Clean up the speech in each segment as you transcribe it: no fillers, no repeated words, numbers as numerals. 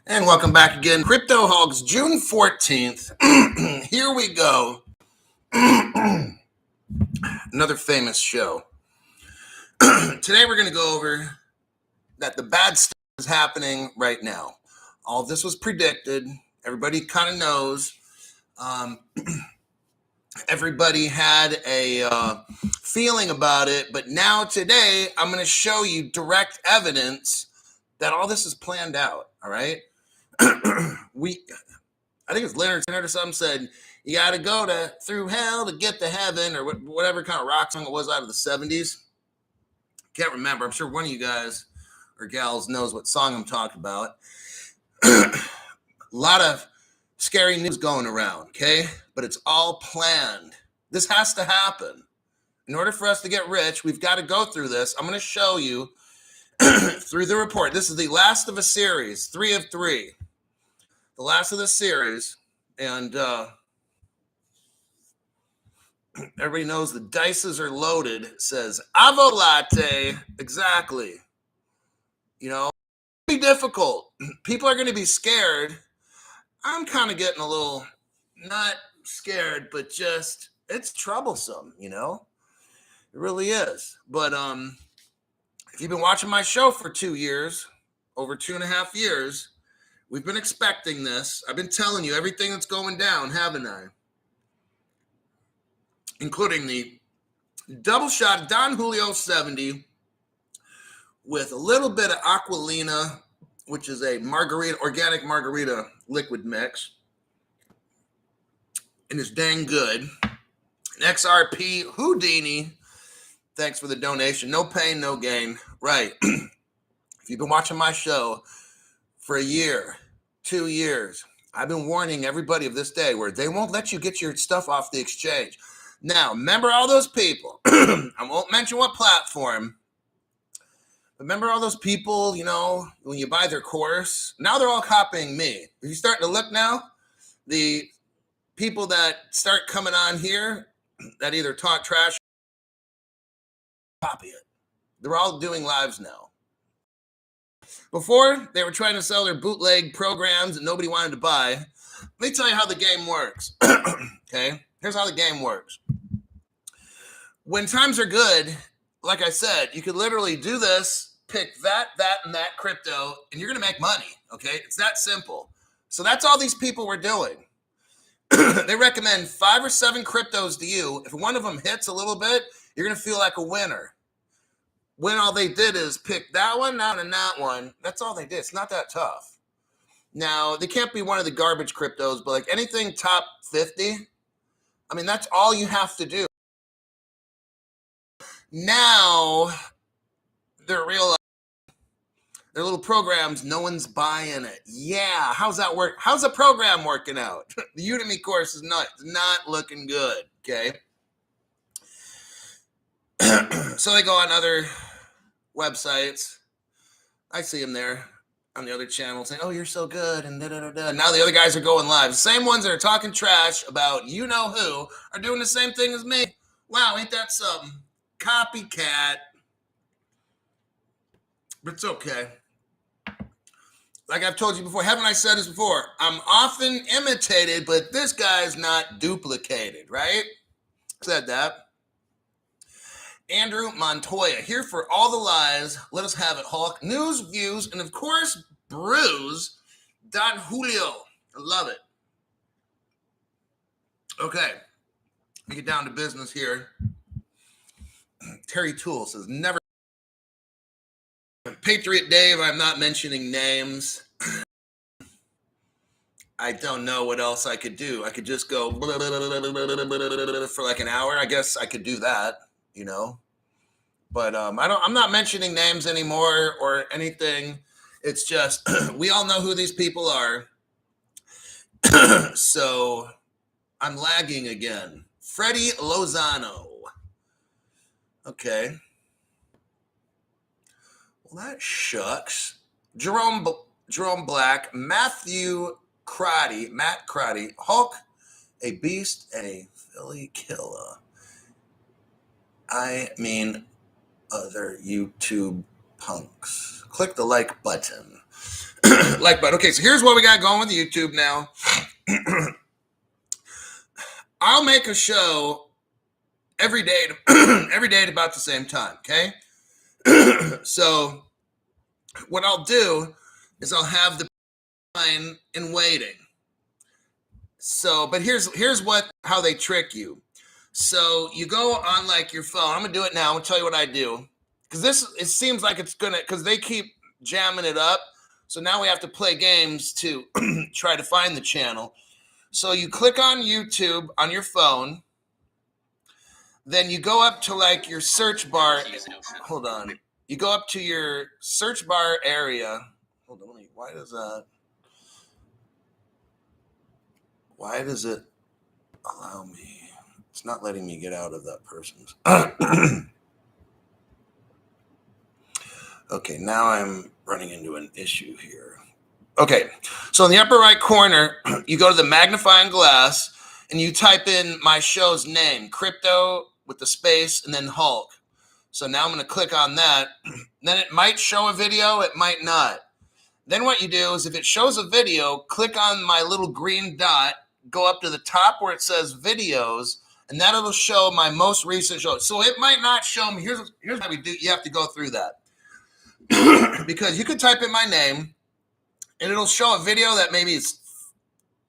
And welcome back again. Crypto Hogs, June 14th. Here we go. Another famous show. Today we're going to go over that the bad stuff is happening right now. All this was predicted. Everybody kind of knows. Everybody had a feeling about it. But now today I'm going to show you direct evidence that all this is planned out. All right. I think it's Leonard or something said, you got to go through hell to get to heaven, or whatever kind of rock song it was out of the 70s. Can't remember. I'm sure one of you guys or gals knows what song I'm talking about. A lot of scary news going around, okay? But it's all planned. This has to happen. In order for us to get rich, we've got to go through this. I'm going to show you through the report. This is the last of a series, 3 of 3. The last of the series, and everybody knows the dices are loaded. It says Avo Latte, exactly. You know, it'll be difficult. People are going to be scared. I'm kind of getting a little, not scared, but just, it's troublesome, you know? It really is. But if you've been watching my show for 2 years, over 2.5 years, we've been expecting this. I've been telling you everything that's going down, haven't I? Including the double shot Don Julio 70 with a little bit of Aquilina, which is a margarita, organic margarita liquid mix. And it's dang good. An XRP Houdini. Thanks for the donation. No pain, no gain. Right. If you've been watching my show for a year, 2 years, I've been warning everybody of this day where they won't let you get your stuff off the exchange. Now, remember all those people. I won't mention what platform. Remember all those people, you know, when you buy their course? Now they're all copying me. If you're starting to look now, the people that start coming on here that either talk trash or copy it. They're all doing lives now. Before, they were trying to sell their bootleg programs that nobody wanted to buy. Let me tell you how the game works. Okay? Here's how the game works. When times are good, like I said, you could literally do this, pick that, and that crypto, and you're going to make money. Okay? It's that simple. So that's all these people were doing. They recommend 5 or 7 cryptos to you. If one of them hits a little bit, you're going to feel like a winner. When all they did is pick that one, and that one. That's all they did. It's not that tough. Now, they can't be one of the garbage cryptos, but like anything top 50, I mean, that's all you have to do. Now, they're realizing their little programs, no one's buying it. Yeah, how's that work? How's the program working out? The Udemy course is not looking good, okay? So they go on other websites. I see them there on the other channel saying, oh, you're so good, and da-da-da-da. Now the other guys are going live. The same ones that are talking trash about you-know-who are doing the same thing as me. Wow, ain't that something? Copycat. But it's okay. Like I've told you before, haven't I said this before? I'm often imitated, but this guy's not duplicated, right? Said that. Andrew Montoya, here for all the lies. Let us have it, Hulk. News, views, and of course, brews. Don Julio. I love it. Okay. Let me get down to business here. Terry Toole says, never. Patriot Dave, I'm not mentioning names. I don't know what else I could do. I could just go for like an hour. I guess I could do that, you know. But I'm not mentioning names anymore or anything. It's just we all know who these people are. So I'm lagging again. Freddie Lozano. Okay. Well, that shucks. Jerome Black, Matt Crotty, Hulk, a beast, a Philly killer. I mean, other YouTube punks. Click the like button. like button. Okay, so here's what we got going with YouTube now. I'll make a show every day, every day at about the same time. Okay, so what I'll do is I'll have the line in waiting. So, but here's how they trick you. So you go on like your phone. I'm gonna do it now. I'm gonna tell you what I do because it seems like it's gonna because they keep jamming it up. So now we have to play games to try to find the channel. So you click on YouTube on your phone. Then you go up to like your search bar. Hold on. You go up to your search bar area. Hold on. Why does it allow me? It's not letting me get out of that person's. Okay, now I'm running into an issue here. Okay, so in the upper right corner, you go to the magnifying glass and you type in my show's name, Crypto with the space and then Hulk. So now I'm going to click on that. Then it might show a video, it might not. Then what you do is if it shows a video, click on my little green dot, go up to the top where it says videos, and that'll show my most recent show. So it might not show me. Here's how we do. You have to go through that. Because you could type in my name and it'll show a video that maybe it's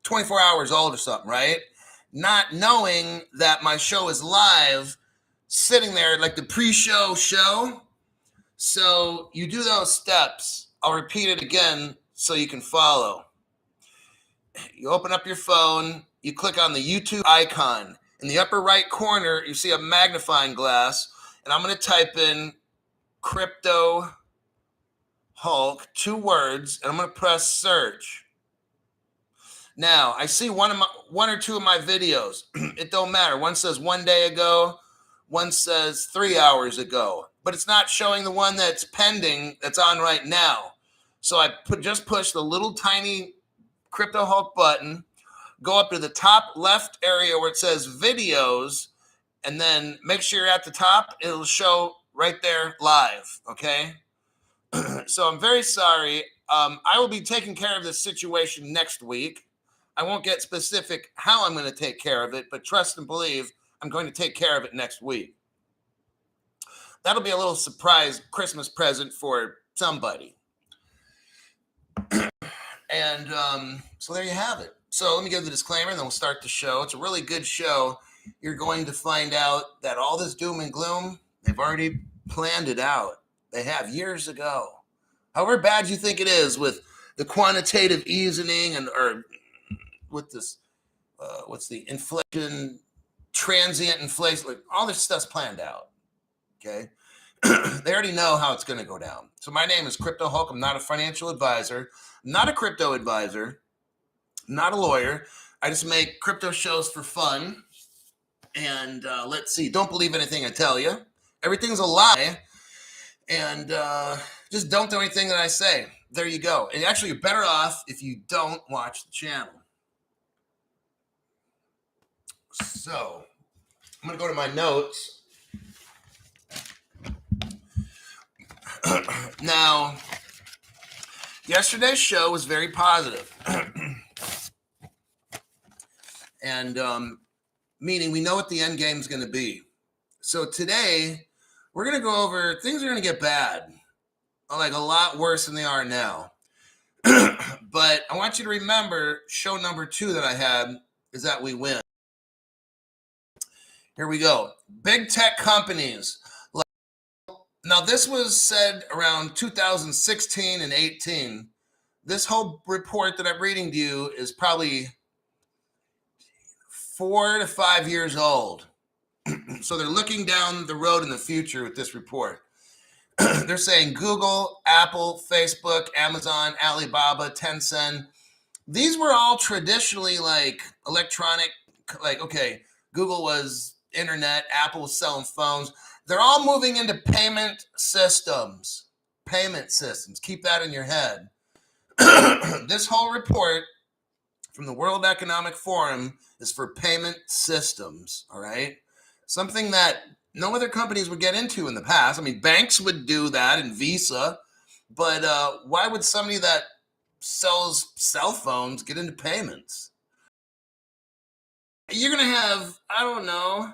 24 hours old or something, right? Not knowing that my show is live, sitting there like the pre-show show. So you do those steps. I'll repeat it again so you can follow. You open up your phone, you click on the YouTube icon. In the upper right corner, you see a magnifying glass, and I'm going to type in Crypto Hulk, 2 words, and I'm going to press search. Now, I see one or two of my videos. It don't matter. One says 1 day ago, one says 3 hours ago, but it's not showing the one that's pending that's on right now. So I just push the little tiny Crypto Hulk button, go up to the top left area where it says videos, and then make sure you're at the top. It'll show right there live, okay? So I'm very sorry. I will be taking care of this situation next week. I won't get specific how I'm going to take care of it, but trust and believe I'm going to take care of it next week. That'll be a little surprise Christmas present for somebody. And so there you have it. So let me give the disclaimer and then we'll start the show. It's a really good show. You're going to find out that all this doom and gloom, they've already planned it out. They have years ago. However bad you think it is with the quantitative easing or with this, what's the inflation, transient inflation, like all this stuff's planned out. Okay. They already know how it's going to go down. So my name is Crypto Hulk. I'm not a financial advisor, not a crypto advisor, not a lawyer. I just make crypto shows for fun. And let's see, don't believe anything I tell you. Everything's a lie. And just don't do anything that I say. There you go. And actually, you're better off if you don't watch the channel. So I'm going to go to my notes. Now, yesterday's show was very positive. And meaning we know what the end game is going to be. So today, we're going to go over things are going to get bad, like a lot worse than they are now. But I want you to remember show number 2 that I had is that we win. Here we go. Big tech companies. Now, this was said around 2016 and 18. This whole report that I'm reading to you is probably 4 to 5 years old. So they're looking down the road in the future with this report. They're saying Google, Apple, Facebook, Amazon, Alibaba, Tencent. These were all traditionally like electronic, like, okay, Google was internet, Apple was selling phones. They're all moving into payment systems. Payment systems. Keep that in your head. This whole report from the World Economic Forum is for payment systems, all right? Something that no other companies would get into in the past. I mean, banks would do that and Visa, but why would somebody that sells cell phones get into payments. You're gonna have, I don't know,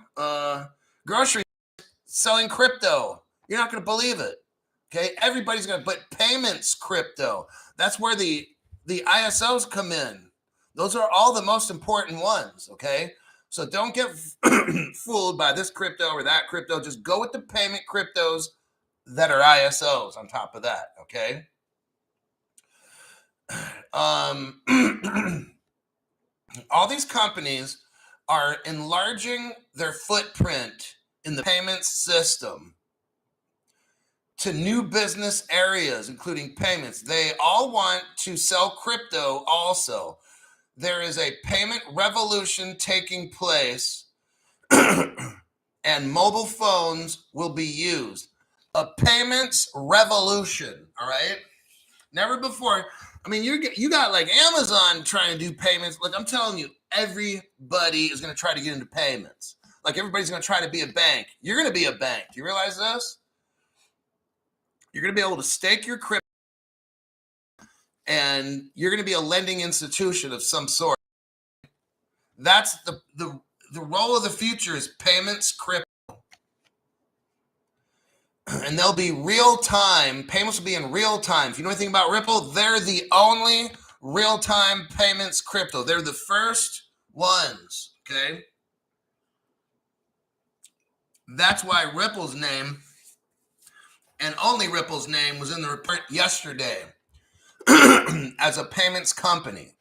grocery selling crypto. You're not gonna believe it. Okay, everybody's gonna, but payments crypto. That's where the ISOs come in. Those are all the most important ones. Okay, so don't get fooled by this crypto or that crypto. Just go with the payment cryptos that are ISOs on top of that. Okay. All these companies are enlarging their footprint in the payments system to new business areas, including payments. They all want to sell crypto also. There is a payment revolution taking place, and mobile phones will be used. A payments revolution, all right? Never before. I mean, you got like Amazon trying to do payments. Like I'm telling you, everybody is going to try to get into payments. Like everybody's going to try to be a bank. You're going to be a bank. Do you realize this? You're going to be able to stake your crypto, and you're going to be a lending institution of some sort. That's the role of the future is payments crypto. And they'll be real time. Payments will be in real time. If you know anything about Ripple, they're the only real time payments crypto. They're the first ones. Okay. That's why Ripple's name and only Ripple's name was in the report yesterday as a payments company.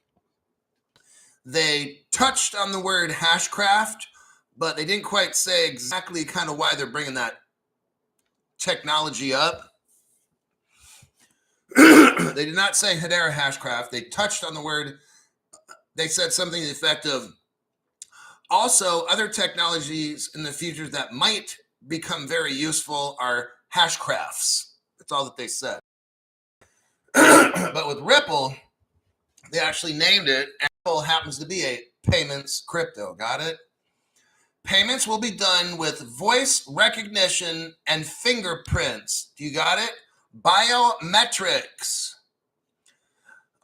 They touched on the word hashcraft, but they didn't quite say exactly kind of why they're bringing that technology up. They did not say Hedera hashcraft. They touched on the word. They said something to the effect of also other technologies in the future that might become very useful are hashcrafts. That's all that they said. But with Ripple, they actually named it. Ripple happens to be a payments crypto. Got it? Payments will be done with voice recognition and fingerprints. Do you got it? Biometrics.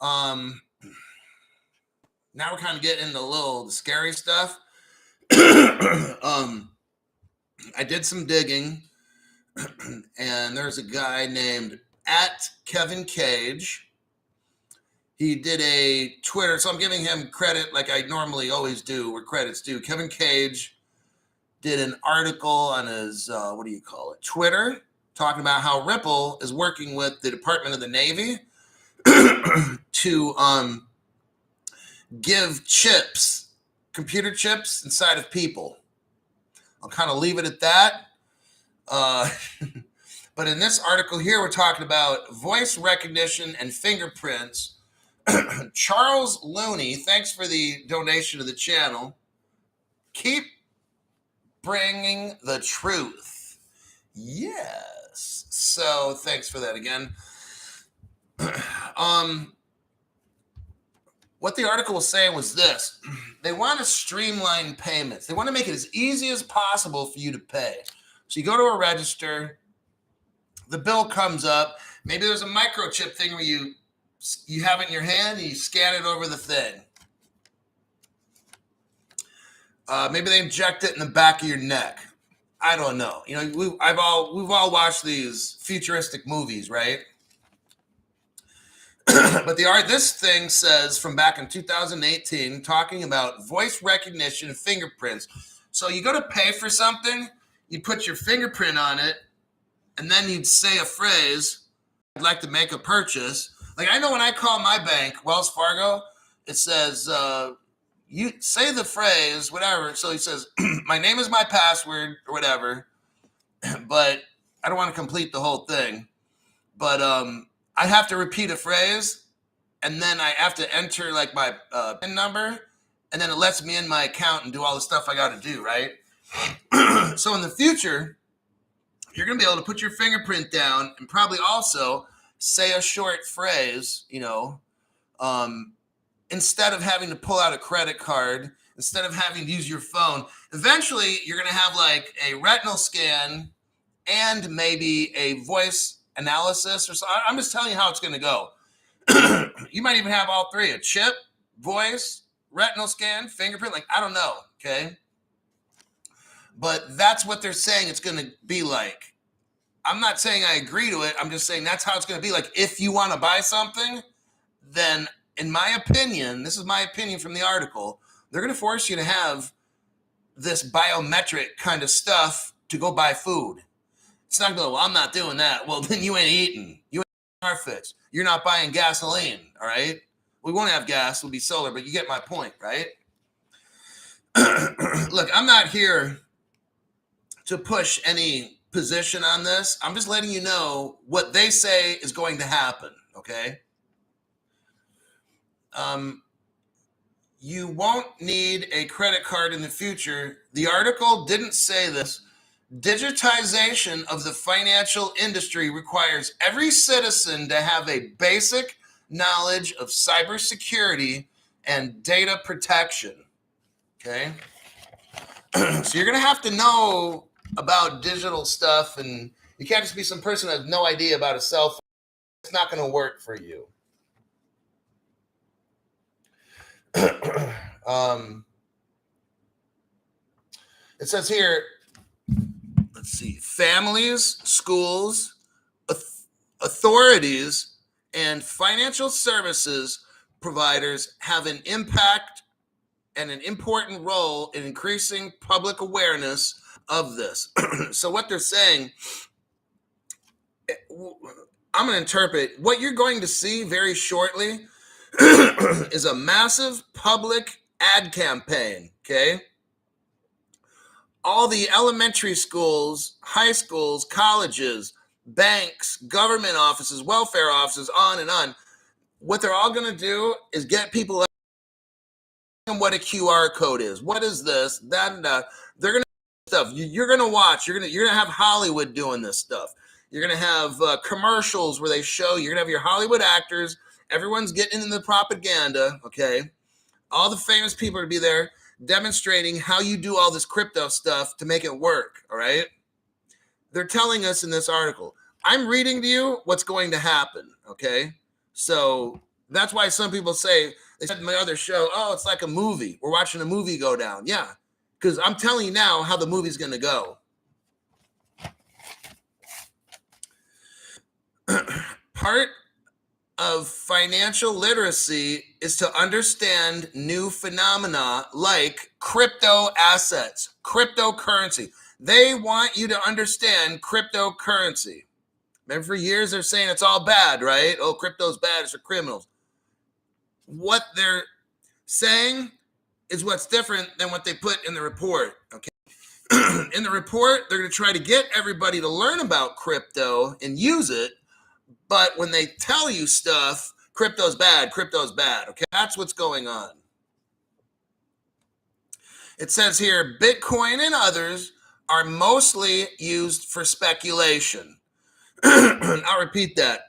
Now we're kind of getting into a little scary stuff. I did some digging, and there's a guy named @KevinCage. He did a Twitter, so I'm giving him credit like I normally always do, where credit's due. Kevin Cage did an article on his, Twitter, talking about how Ripple is working with the Department of the Navy to give chips, computer chips inside of people. I'll kind of leave it at that. But in this article here, we're talking about voice recognition and fingerprints. Charles Looney, thanks for the donation to the channel. Keep bringing the truth. Yes. So thanks for that again. What the article was saying was this. They want to streamline payments. They want to make it as easy as possible for you to pay. So you go to a register, the bill comes up. Maybe there's a microchip thing where you have it in your hand and you scan it over the thing. Maybe they inject it in the back of your neck. I don't know. You know, we've all watched these futuristic movies, right? But this thing says from back in 2018, talking about voice recognition and fingerprints. So you go to pay for something, you put your fingerprint on it, and then you'd say a phrase, I'd like to make a purchase. Like I know when I call my bank, Wells Fargo, it says, you say the phrase, whatever. So he says, my name is my password or whatever, but I don't want to complete the whole thing. But I have to repeat a phrase, and then I have to enter like my PIN number, and then it lets me in my account and do all the stuff I got to do, right? So in the future, you're going to be able to put your fingerprint down and probably also say a short phrase, instead of having to pull out a credit card, instead of having to use your phone. Eventually, you're going to have like a retinal scan and maybe a voice analysis or so. I'm just telling you how it's going to go. You might even have all three: a chip, voice, retinal scan, fingerprint. Like, I don't know. Okay. But that's what they're saying it's going to be like. I'm not saying I agree to it. I'm just saying that's how it's going to be. Like, if you want to buy something, then in my opinion, this is my opinion from the article, they're going to force you to have this biometric kind of stuff to go buy food. It's not going to, well, I'm not doing that. Well, then you ain't eating. You ain't our fix. You're not buying gasoline, all right? We won't have gas. It'll be solar, but you get my point, right? Look, I'm not here to push any position on this. I'm just letting you know what they say is going to happen, okay? You won't need a credit card in the future. The article didn't say this. Digitization of the financial industry requires every citizen to have a basic knowledge of cybersecurity and data protection. Okay? So you're going to have to know about digital stuff, and you can't just be some person who has no idea about a cell phone. It's not going to work for you. It says here, let's see, families, schools, authorities, and financial services providers have an impact and an important role in increasing public awareness of this. So what they're saying, I'm going to interpret what you're going to see very shortly is a massive public ad campaign, okay? All the elementary schools, high schools, colleges, banks, government offices, welfare offices, on and on. What they're all going to do is get people what a QR code is. What is this? That and that. They're going to stuff. You're going to watch. You're going to have Hollywood doing this stuff. You're going to have commercials where they show. You're going to have your Hollywood actors. Everyone's getting into the propaganda. Okay, all the famous people are to be there demonstrating how you do all this crypto stuff to make it work. All right. They're telling us in this article. I'm reading to you what's going to happen. Okay, so that's why some people say, they said in my other show, oh, it's like a movie. We're watching a movie go down. Yeah, because I'm telling you now how the movie's going to go. Part of financial literacy is to understand new phenomena like crypto assets, cryptocurrency. They want you to understand cryptocurrency. Remember, for years they're saying it's all bad, right? Oh, crypto's bad, it's for criminals. What they're saying is what's different than what they put in the report, okay? In the report, they're going to try to get everybody to learn about crypto and use it, but when they tell you stuff, crypto's bad, okay? That's what's going on. It says here, Bitcoin and others are mostly used for speculation. I'll repeat that.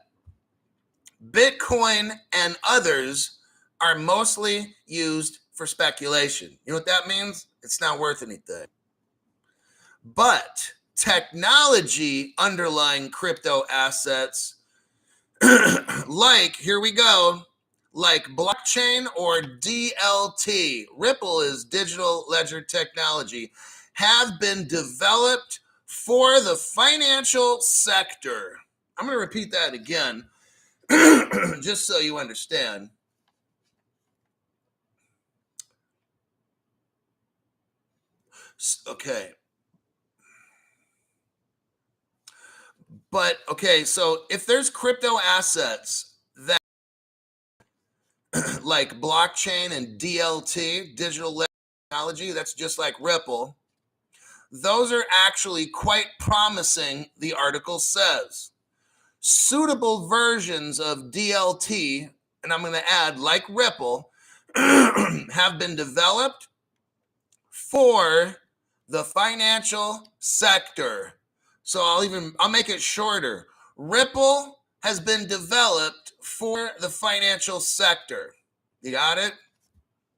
Bitcoin and others are mostly used for speculation. You know what that means? It's not worth anything. But technology underlying crypto assets, like, here we go, like blockchain or DLT, Ripple is digital ledger technology, have been developed for the financial sector. I'm going to repeat that again, just so you understand. Okay. But, okay, so if there's crypto assets that like blockchain and DLT, digital technology, that's just like Ripple, those are actually quite promising, the article says. Suitable versions of DLT, and I'm going to add like Ripple, have been developed for the financial sector. So I'll make it shorter. Ripple has been developed for the financial sector. You got it?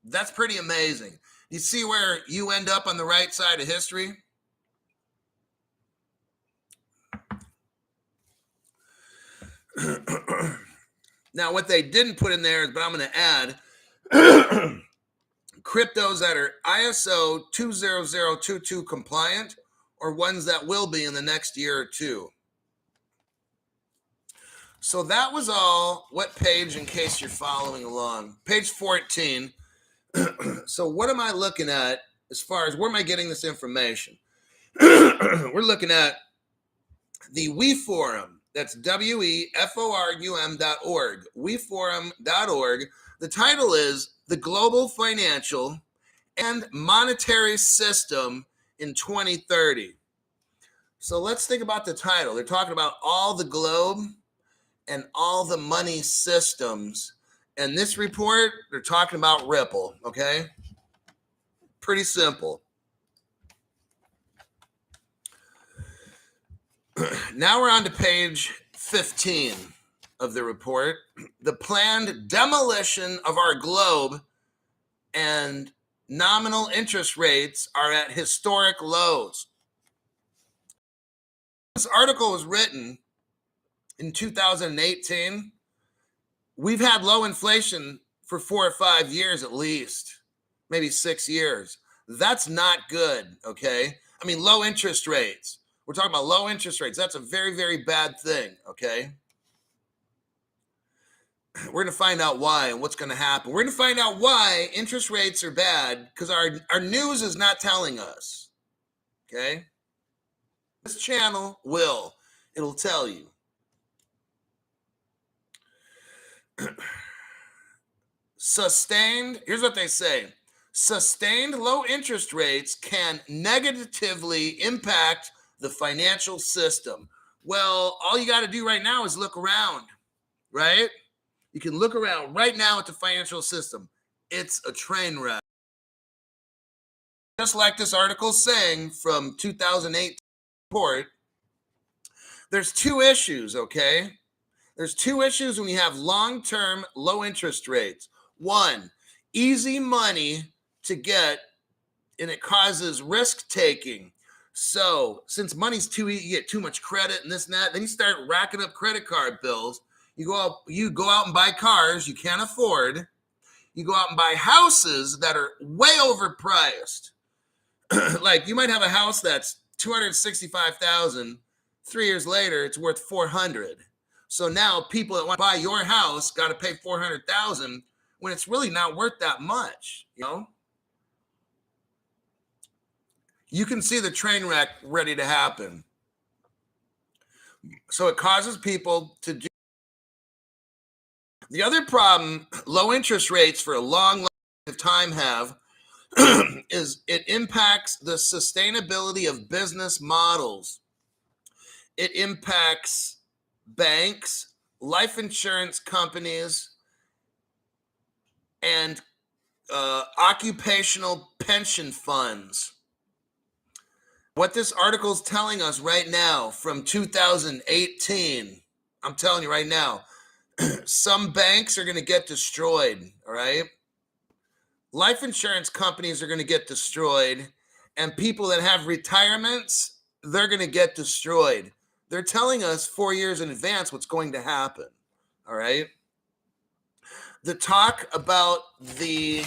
That's pretty amazing. You see where you end up on the right side of history? Now, what they didn't put in there is, but I'm going to add cryptos that are ISO 20022 compliant or ones that will be in the next year or two. So that was all. What page, in case you're following along? Page 14. So what am I looking at as far as where am I getting this information? We're looking at the We Forum. That's WEFORUM.org. WeForum.org. The title is The Global Financial and Monetary System in 2030. So let's think about the title. They're talking about all the globe and all the money systems. And this report, they're talking about Ripple, okay? Pretty simple. Now we're on to page 15 of the report. The planned demolition of our globe and nominal interest rates are at historic lows. This article was written in 2018. We've had low inflation for 4 or 5 years at least, maybe 6 years. That's not good, okay? I mean, low interest rates. We're talking about low interest rates. That's a very, very bad thing, okay? We're going to find out why and what's going to happen. We're going to find out why interest rates are bad because our news is not telling us, okay? This channel will. It'll tell you. Here's what they say. Sustained low interest rates can negatively impact the financial system. Well, all you got to do right now is look around, right? You can look around right now at the financial system. It's a train wreck. Just like this article saying from 2008 report, there's two issues, okay? There's two issues when you have long-term low interest rates. One, easy money to get, and it causes risk taking. So since money's too easy, you get too much credit and this and that, then you start racking up credit card bills. You go out and buy cars you can't afford. You go out and buy houses that are way overpriced. Like you might have a house that's $265,000. 3 years later, it's worth $400,000. So now people that want to buy your house got to pay $400,000 when it's really not worth that much, you know? You can see the train wreck ready to happen. So it causes people to do. The other problem low interest rates for a long time have is it impacts the sustainability of business models. It impacts banks, life insurance companies, and occupational pension funds. What this article is telling us right now from 2018, I'm telling you right now, some banks are going to get destroyed, all right? Life insurance companies are going to get destroyed, and people that have retirements, they're going to get destroyed. They're telling us 4 years in advance what's going to happen, all right? The talk about the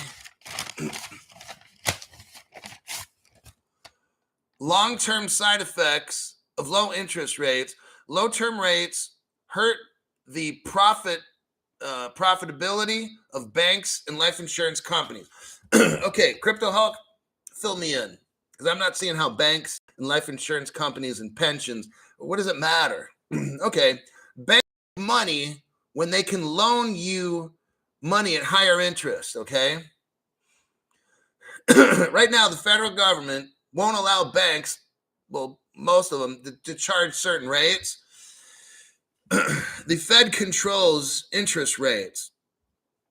long-term side effects of low interest rates. Low-term rates hurt the profitability of banks and life insurance companies. Okay, Crypto Hulk, fill me in, because I'm not seeing how banks and life insurance companies and pensions, what does it matter? Okay, banks make money when they can loan you money at higher interest, okay? Right now, the federal government won't allow banks, well, most of them, to charge certain rates. The Fed controls interest rates.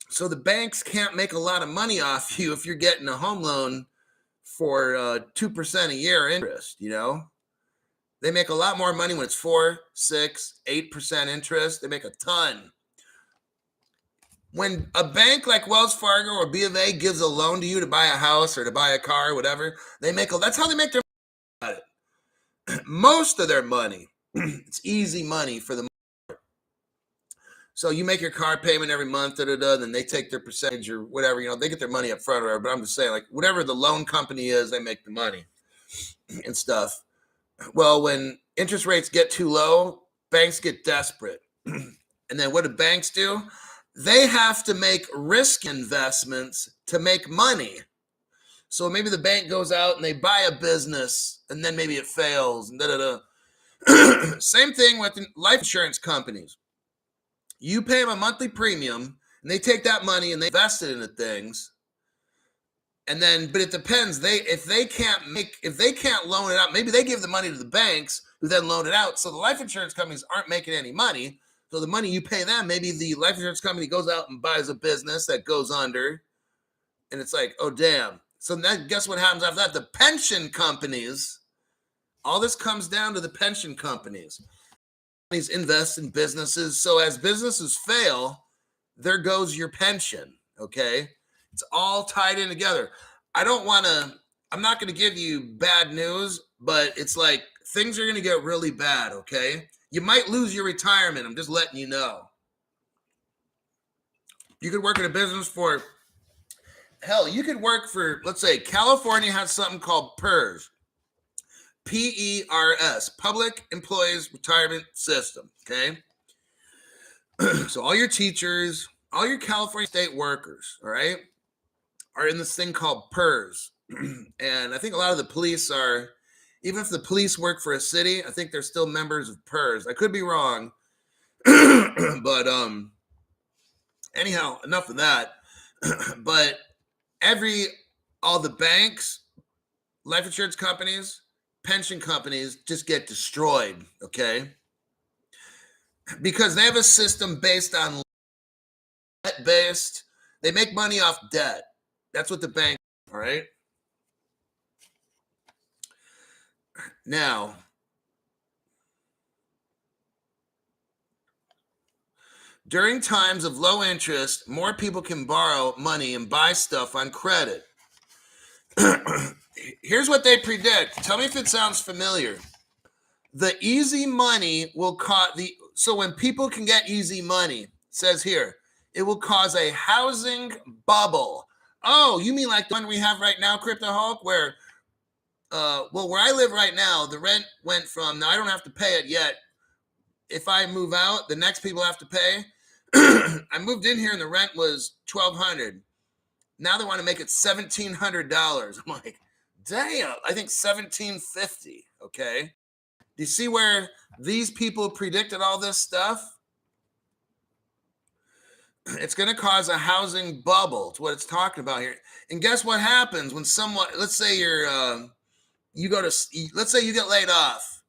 So the banks can't make a lot of money off you if you're getting a home loan for 2% a year interest, you know? They make a lot more money when it's 4, 6, 8% interest. They make a ton. When a bank like Wells Fargo or B of A gives a loan to you to buy a house or to buy a car or whatever, that's how they make their money. Most of their money, it's easy money for the So you make your car payment every month, then they take their percentage or whatever, they get their money up front or whatever. But I'm just saying, like, whatever the loan company is, they make the money and stuff. Well, when interest rates get too low, banks get desperate. And then what do banks do? They have to make risk investments to make money. So maybe the bank goes out and they buy a business and then maybe it fails. And Same thing with life insurance companies. You pay them a monthly premium and they take that money and they invest it into things. And then, but it depends. If they can't loan it out, maybe they give the money to the banks who then loan it out. So the life insurance companies aren't making any money. So the money you pay them, maybe the life insurance company goes out and buys a business that goes under. And it's like, oh, damn. So then guess what happens after that? The pension companies, all this comes down to the pension companies. Companies invest in businesses. So as businesses fail, there goes your pension, okay? It's all tied in together. I'm not going to give you bad news, but it's like things are going to get really bad, okay? You might lose your retirement. I'm just letting you know. You could work in a business for, hell, you could work for, let's say, California has something called PERS. PERS, Public Employees Retirement System, okay? So all your teachers, all your California state workers, all right, are in this thing called PERS. And I think a lot of the police are, even if the police work for a city, I think they're still members of PERS. I could be wrong. But anyhow, enough of that. But all the banks, life insurance companies, pension companies just get destroyed, okay? Because they have a system based on debt-based. They make money off debt. That's what the bank, all right? Now, during times of low interest, more people can borrow money and buy stuff on credit. Here's what they predict. Tell me if it sounds familiar. The easy money will so when people can get easy money, it says here, it will cause a housing bubble. Oh, you mean like the one we have right now, Crypto Hulk, where where I live right now, the rent went from, now I don't have to pay it yet. If I move out, the next people have to pay. I moved in here and the rent was $1,200. Now they want to make it $1,700. I'm like, damn, I think $1,750. Okay. Do you see where these people predicted all this stuff? It's going to cause a housing bubble. It's what it's talking about here. And guess what happens when someone, let's say let's say you get laid off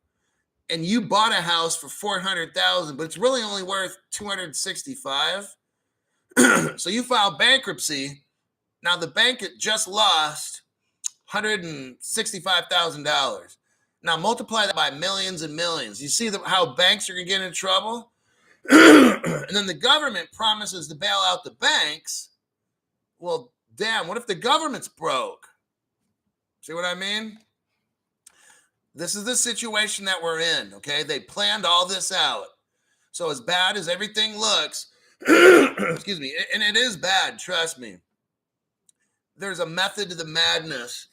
and you bought a house for $400,000, but it's really only worth $265,000. So you file bankruptcy. Now the bank just lost $165,000. Now multiply that by millions and millions. You see how banks are going to get in trouble? And then the government promises to bail out the banks. Well, damn, what if the government's broke? See what I mean? This is the situation that we're in, okay? They planned all this out. So as bad as everything looks, excuse me, and it is bad, trust me. There's a method to the madness.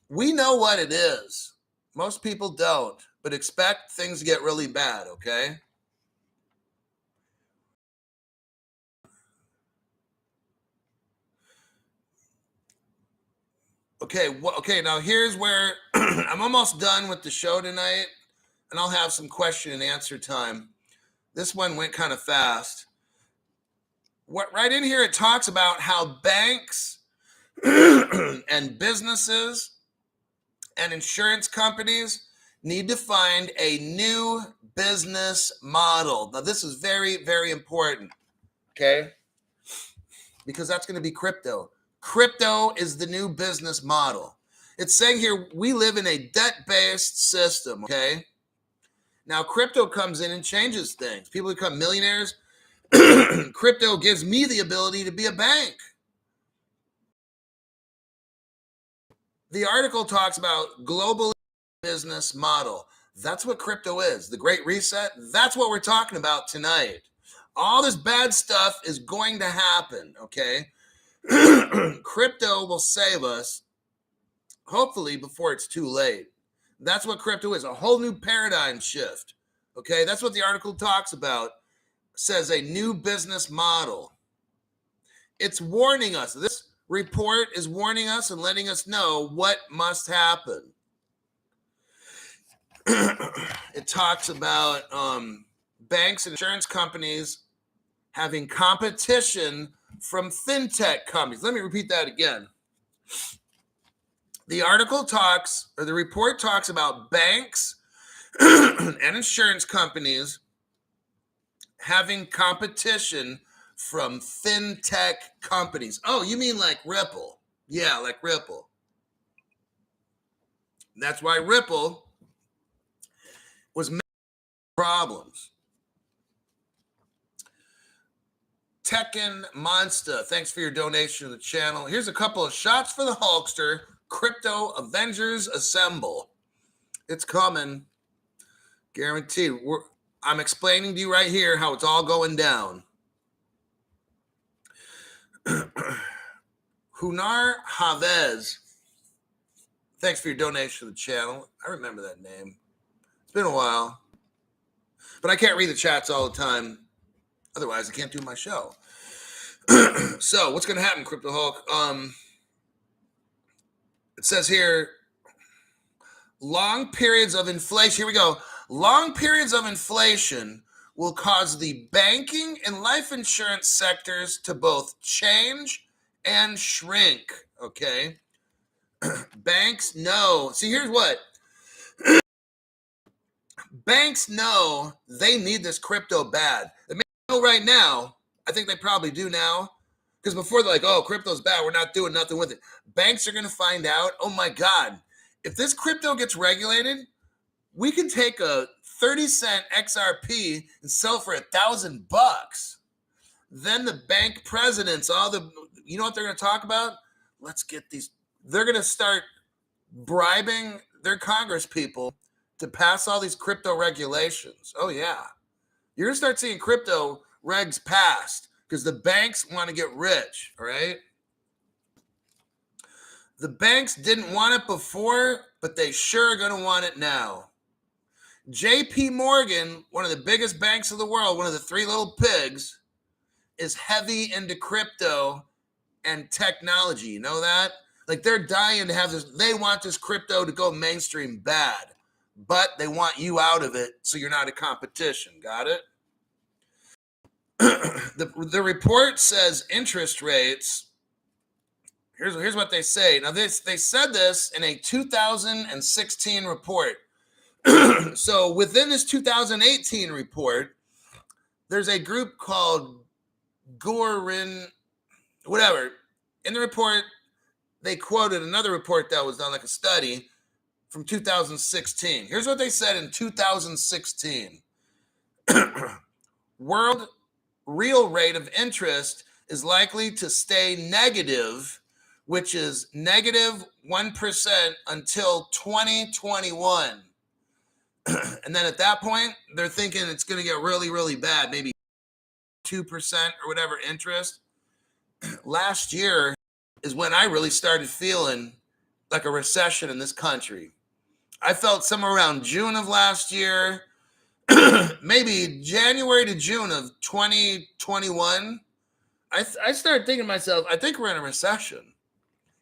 We know what it is. Most people don't, but expect things to get really bad, okay? Okay, now here's where I'm almost done with the show tonight, and I'll have some question and answer time. This one went kind of fast. Right in here, it talks about how banks and businesses and insurance companies need to find a new business model. Now, this is very, very important, okay? Because that's going to be crypto. Crypto is the new business model. It's saying here, we live in a debt-based system, okay? Now, crypto comes in and changes things. People become millionaires. Crypto gives me the ability to be a bank. The article talks about global business model. That's what crypto is. The Great Reset, that's what we're talking about tonight. All this bad stuff is going to happen, okay? Crypto will save us, hopefully, before it's too late. That's what crypto is, a whole new paradigm shift, okay? That's what the article talks about, says a new business model. It's warning us. This report is warning us and letting us know what must happen. It talks about banks and insurance companies having competition from fintech companies. Let me repeat that again. The article talks, or the report talks about banks and insurance companies having competition from fintech companies. Oh, you mean like Ripple? Yeah, like Ripple. That's why Ripple was making problems. Tekken Monster, thanks for your donation to the channel. Here's a couple of shots for the Hulkster. Crypto Avengers Assemble. It's coming. Guaranteed. I'm explaining to you right here how it's all going down. Hunar Havez, thanks for your donation to the channel. I remember that name. It's been a while. But I can't read the chats all the time. Otherwise, I can't do my show. So, what's going to happen, Crypto Hulk? It says here, long periods of inflation. Here we go. Long periods of inflation will cause the banking and life insurance sectors to both change and shrink. Okay. Banks know. See, here's what. Banks know they need this crypto bad. They may know right now. I think they probably do now. Because before they're like, oh, crypto's bad, we're not doing nothing with it. Banks are going to find out, oh my God, if this crypto gets regulated, we can take a 30-cent XRP and sell for $1,000. Then the bank presidents, you know what they're going to talk about? Let's get these, they're going to start bribing their Congress people to pass all these crypto regulations. Oh yeah. You're going to start seeing crypto regs passed because the banks want to get rich, all right? The banks didn't want it before, but they sure are going to want it now. JP Morgan, one of the biggest banks of the world, one of the three little pigs, is heavy into crypto and technology. You know that? Like they're dying to have this. They want this crypto to go mainstream bad, but they want you out of it so you're not a competition. Got it? The report says interest rates. Here's what they say. Now they said this in a 2016 report. So within this 2018 report, there's a group called Gorin, whatever. In the report, they quoted another report that was done, like a study from 2016. Here's what they said in 2016. World real rate of interest is likely to stay negative, which is negative 1% until 2021. And then at that point, they're thinking it's going to get really, really bad, maybe 2% or whatever interest. Last year is when I really started feeling like a recession in this country. I felt somewhere around June of last year, maybe January to June of 2021. I started thinking to myself, I think we're in a recession.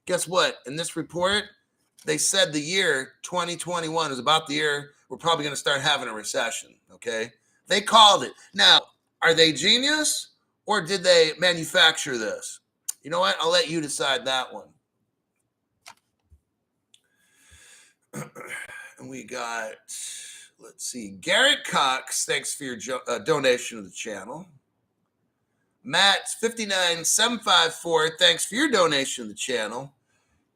Guess what? In this report, they said the year 2021 is about the year we're probably going to start having a recession, okay? They called it. Now, are they genius or did they manufacture this? You know what? I'll let you decide that one. And we got, let's see, Garrett Cox, thanks for your donation to the channel. Matt 59754, thanks for your donation to the channel.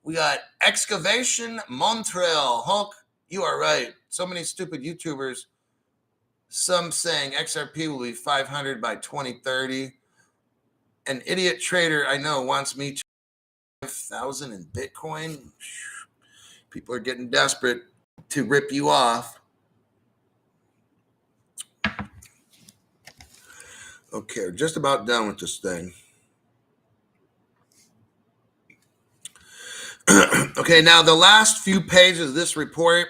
We got Excavation Montreal. Hulk, you are right. So many stupid YouTubers. Some saying XRP will be 500 by 2030. An idiot trader I know wants me to 5,000 in Bitcoin. People are getting desperate to rip you off. Okay, just about done with this thing. Okay, now the last few pages of this report,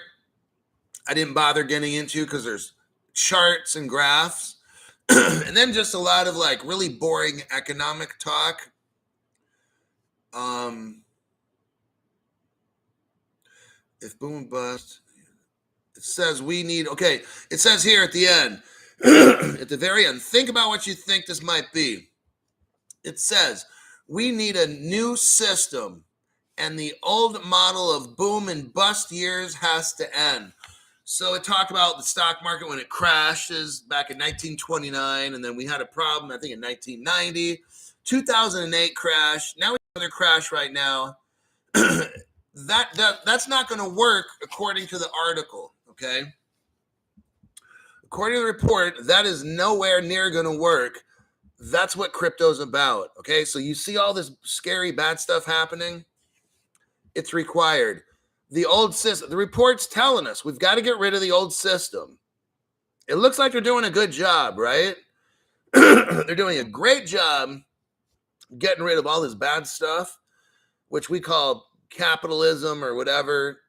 I didn't bother getting into because there's charts and graphs, and then just a lot of like really boring economic talk. If boom and bust, it says we need. Okay, it says here at the end, at the very end, think about what you think this might be. It says we need a new system, and the old model of boom and bust years has to end. So it talked about the stock market when it crashes back in 1929, and then we had a problem, I think, in 1990, 2008 crash. Now we have another crash right now. That's not going to work according to the article, okay? According to the report, that is nowhere near going to work. That's what crypto's about, okay? So you see all this scary bad stuff happening? It's required. The old system, the report's telling us we've got to get rid of the old system. It looks like they're doing a good job, right? They're doing a great job getting rid of all this bad stuff, which we call capitalism or whatever,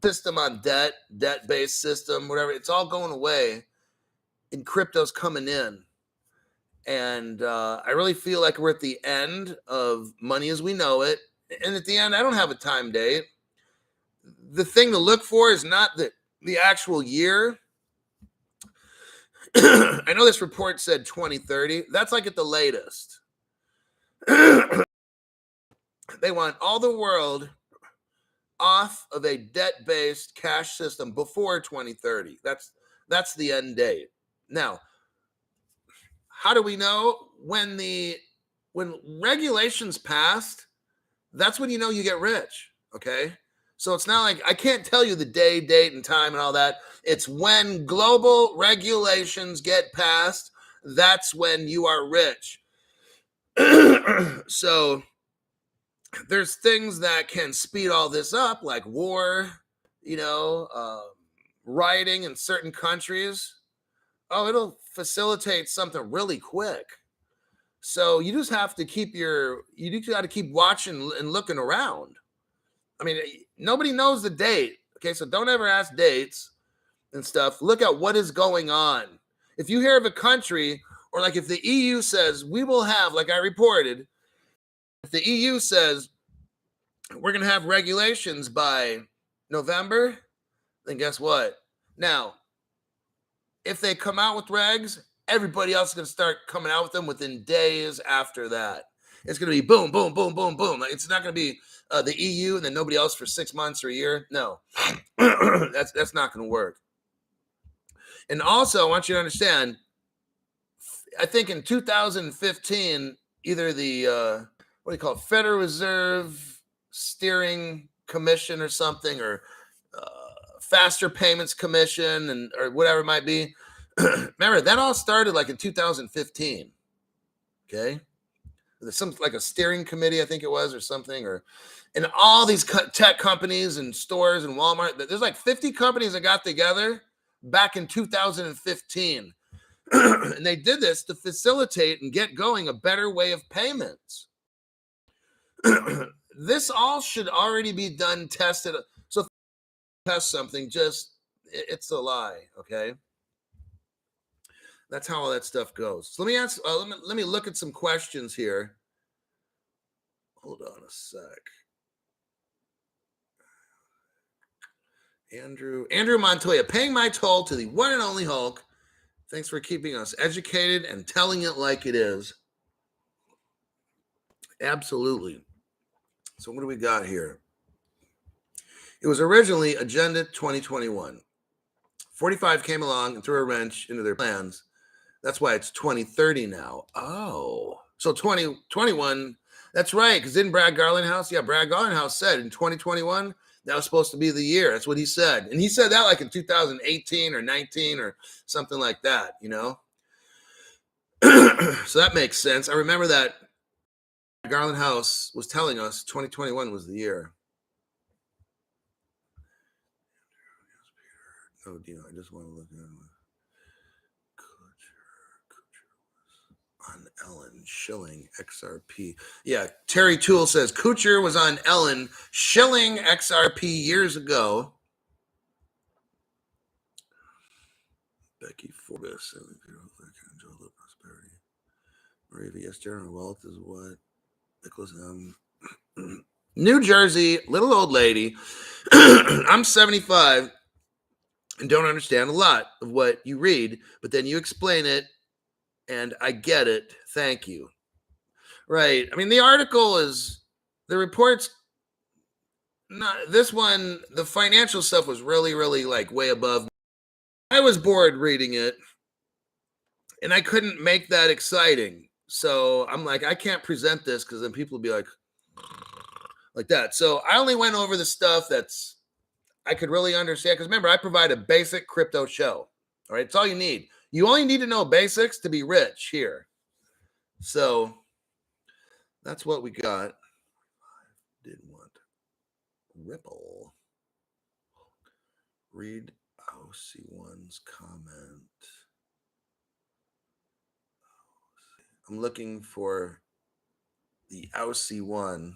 system on debt-based system, whatever. It's all going away, and crypto's coming in. And I really feel like we're at the end of money as we know it. And at the end, I don't have a time date. The thing to look for is not the actual year. I know this report said 2030. That's like at the latest. They want all the world off of a debt-based cash system before 2030. That's the end date. Now, how do we know when regulations passed? That's when you know you get rich, okay? So it's not like I can't tell you the day, date, and time and all that. It's when global regulations get passed, that's when you are rich. So there's things that can speed all this up, like war, rioting in certain countries. Oh, it'll facilitate something really quick. So you just have to you just got to keep watching and looking around. I mean, nobody knows the date. Okay, so don't ever ask dates and stuff. Look at what is going on. If you hear of a country, or like if the EU says we will have, like I reported, if the EU says we're going to have regulations by November, then guess what? Now, if they come out with regs, everybody else is going to start coming out with them within days after that. It's going to be boom, boom, boom, boom, boom. Like, it's not going to be the EU and then nobody else for 6 months or a year. No, that's not going to work. And also, I want you to understand, I think in 2015, either the, what do you call it, Federal Reserve Steering Commission or something, or Faster Payments Commission, and or whatever it might be. Remember, that all started like in 2015. Okay. There's some like a steering committee, I think it was, or something, and all these tech companies and stores and Walmart. There's like 50 companies that got together back in 2015. And they did this to facilitate and get going a better way of payments. This all should already be done, tested. So test something, it's a lie, okay? That's how all that stuff goes. So let me look at some questions here. Hold on a sec. Andrew Montoya, paying my toll to the one and only Hulk. Thanks for keeping us educated and telling it like it is. Absolutely. So what do we got here? It was originally Agenda 2021. 45 came along and threw a wrench into their plans. That's why it's 2030 now. Oh, so 2021. That's right. Because didn't Brad Garlinghouse? Yeah, Brad Garlinghouse said in 2021 that was supposed to be the year. That's what he said, and he said that like in 2018 or 19 or something like that. So that makes sense. I remember that Garlinghouse was telling us 2021 was the year. Oh, I just want to look at it. on Ellen shilling XRP. Yeah, Terry Toole says Kuchar was on Ellen shilling XRP years ago. Becky Forbes, prosperity. Maria V.S. General Wealth is what? Nicholas M. New Jersey, little old lady. I'm 75 and don't understand a lot of what you read, but then you explain it and I get it. Thank you. Right. I mean, the article is, the report's not, this one, the financial stuff was really, really like way above. I was bored reading it and I couldn't make that exciting. So I'm like, I can't present this because then people will be like that. So I only went over the stuff that's I could really understand. Because remember, I provide a basic crypto show. All right. It's all you need. You only need to know basics to be rich here. So that's what we got. Didn't want Ripple. Read OC1's comment. I'm looking for the OC1.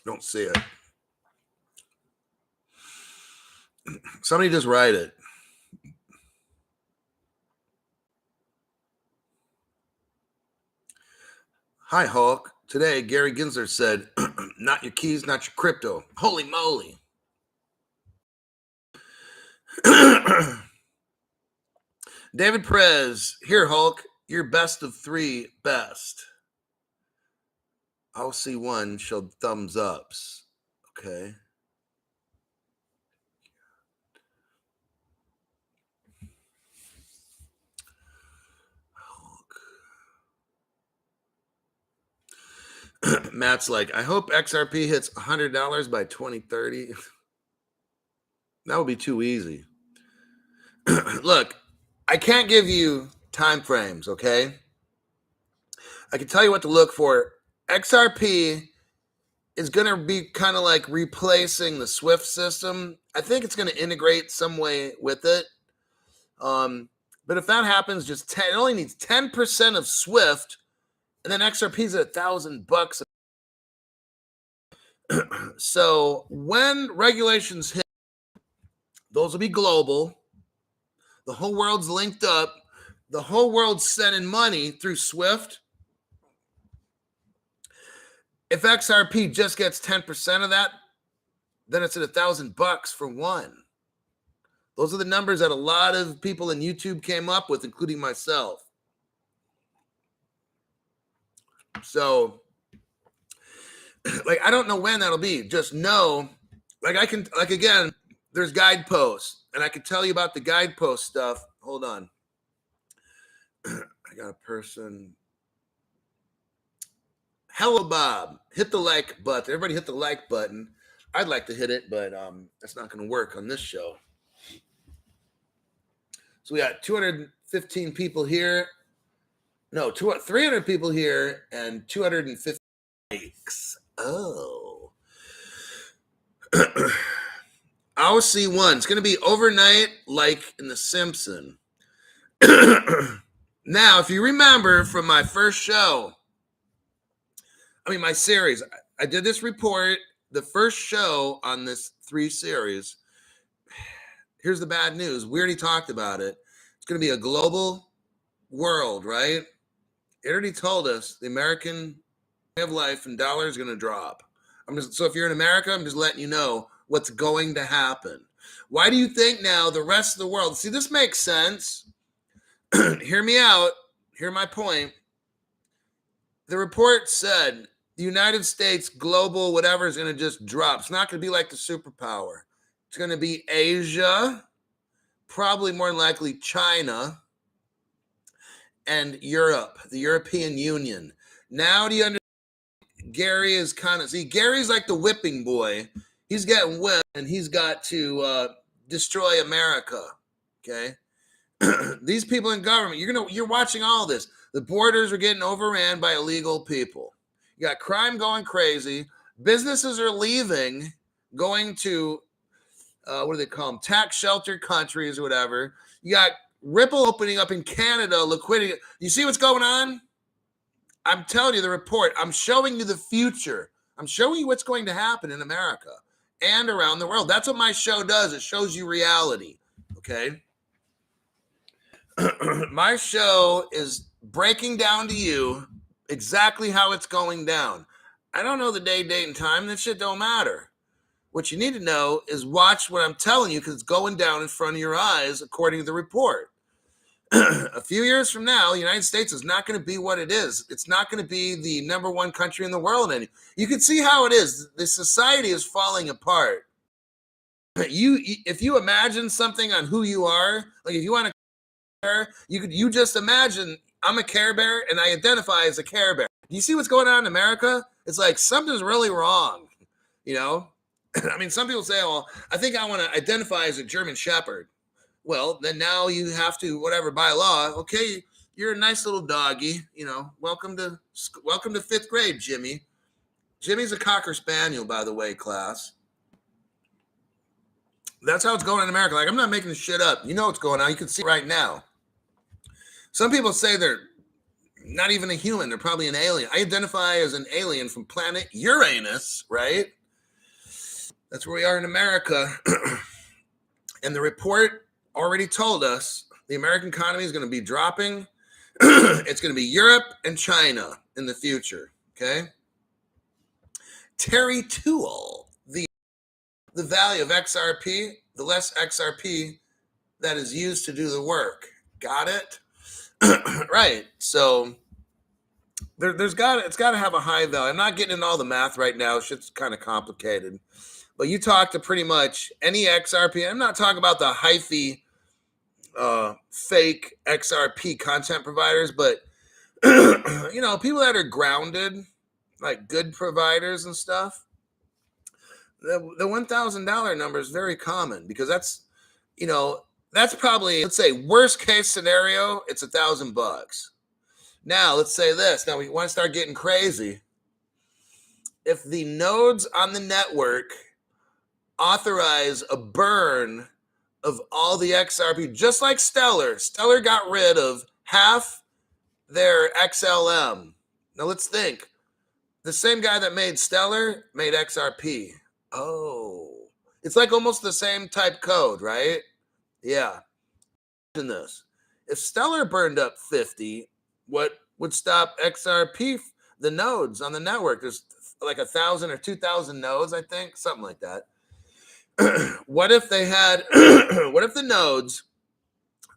Don't see it. Somebody just write it. Hi, Hulk. Today, Gary Gensler said, not your keys, not your crypto. Holy moly. David Perez, here, Hulk. Your best of three best. I'll see one showed thumbs ups. Okay. Hulk. Matt's like, I hope XRP hits $100 by 2030. That would be too easy. Look, I can't give you time frames, okay? I can tell you what to look for. XRP is going to be kind of like replacing the Swift system. I think it's going to integrate some way with it. But if that happens, it only needs 10% of Swift, and then XRP's at $1,000. So when regulations hit, those will be global. The whole world's linked up. The whole world's sending money through Swift. If XRP just gets 10% of that, then it's at $1,000 for one. Those are the numbers that a lot of people in YouTube came up with, including myself. So, like, I don't know when that'll be. Just know, again, there's guideposts, and I can tell you about the guidepost stuff. Hold on. I got a person. Hello, Bob. Hit the like button. Everybody hit the like button. I'd like to hit it, but that's not going to work on this show. So we got 215 people here. No, 300 people here and 250 likes. Oh. I'll see one. It's going to be overnight like in The Simpsons. Now, if you remember from my first show, my series, I did this report, the first show on this 3 series. Here's the bad news. We already talked about it. It's going to be a global world, right? It already told us the American way of life and dollar is going to drop. So if you're in America, I'm just letting you know what's going to happen. Why do you think now the rest of the world? See, this makes sense. Hear me out. Hear my point. The report said the United States global whatever is going to just drop. It's not going to be like the superpower. It's going to be Asia, probably more than likely China, and Europe, the European Union. Now do you understand? Gary is Gary's like the whipping boy. He's getting whipped and he's got to destroy America. Okay. These people in government, you're watching all this. The borders are getting overran by illegal people. You got crime going crazy. Businesses are leaving, going to what do they call them? Tax shelter countries or whatever. You got Ripple opening up in Canada, liquidity. You see what's going on? I'm telling you the report. I'm showing you the future. I'm showing you what's going to happen in America and around the world. That's what my show does. It shows you reality. Okay. My show is breaking down to you exactly how it's going down. I don't know the day, date, and time. That shit don't matter. What you need to know is watch what I'm telling you because it's going down in front of your eyes according to the report. A few years from now, the United States is not going to be what it is. It's not going to be the number one country in the world. And you can see how it is. The society is falling apart. If you imagine something on who you are, like if you want to you just imagine I'm a Care Bear and I identify as a Care Bear. Do you see what's going on in America? It's like something's really wrong, you know? I mean, some people say, well, I think I want to identify as a German Shepherd. Well, then now you have to, whatever, by law, okay, you're a nice little doggy, you know, welcome to fifth grade, Jimmy. Jimmy's a Cocker Spaniel, by the way, class. That's how it's going in America. Like, I'm not making this shit up. You know what's going on. You can see it right now. Some people say they're not even a human. They're probably an alien. I identify as an alien from planet Uranus, right? That's where we are in America. And the report already told us the American economy is going to be dropping. It's going to be Europe and China in the future, okay? Terry Toole, the value of XRP, the less XRP that is used to do the work. Got it? Right. So it's got to have a high value. I'm not getting into all the math right now. Shit's kind of complicated. But you talk to pretty much any XRP. I'm not talking about the hyphy fake XRP content providers, but you know, people that are grounded, like good providers and stuff. The $1,000 number is very common because that's, you know, that's probably, let's say, worst case scenario, it's $1,000. Now, let's say this. Now, we want to start getting crazy. If the nodes on the network authorize a burn of all the XRP, just like Stellar got rid of half their XLM. Now, let's think. The same guy that made Stellar made XRP. Oh, it's like almost the same type code, right? Yeah. In this, if Stellar burned up 50, what would stop XRP, the nodes on the network? There's like 1,000 or 2,000 nodes, I think, something like that. What if they had, what if the nodes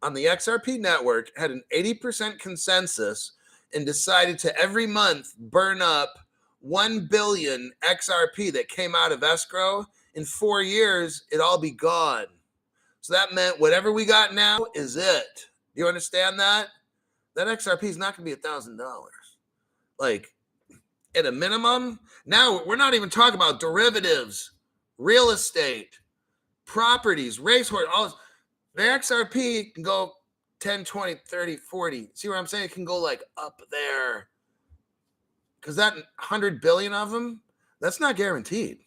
on the XRP network had an 80% consensus and decided to every month burn up 1 billion XRP that came out of escrow? In 4 years, it'd all be gone. So that meant whatever we got now is it. Do you understand that? That XRP is not going to be $1,000. Like, at a minimum, now we're not even talking about derivatives, real estate, properties, racehorse, all this. The XRP can go 10, 20, 30, 40. See what I'm saying? It can go like up there. Because that 100 billion of them, that's not guaranteed.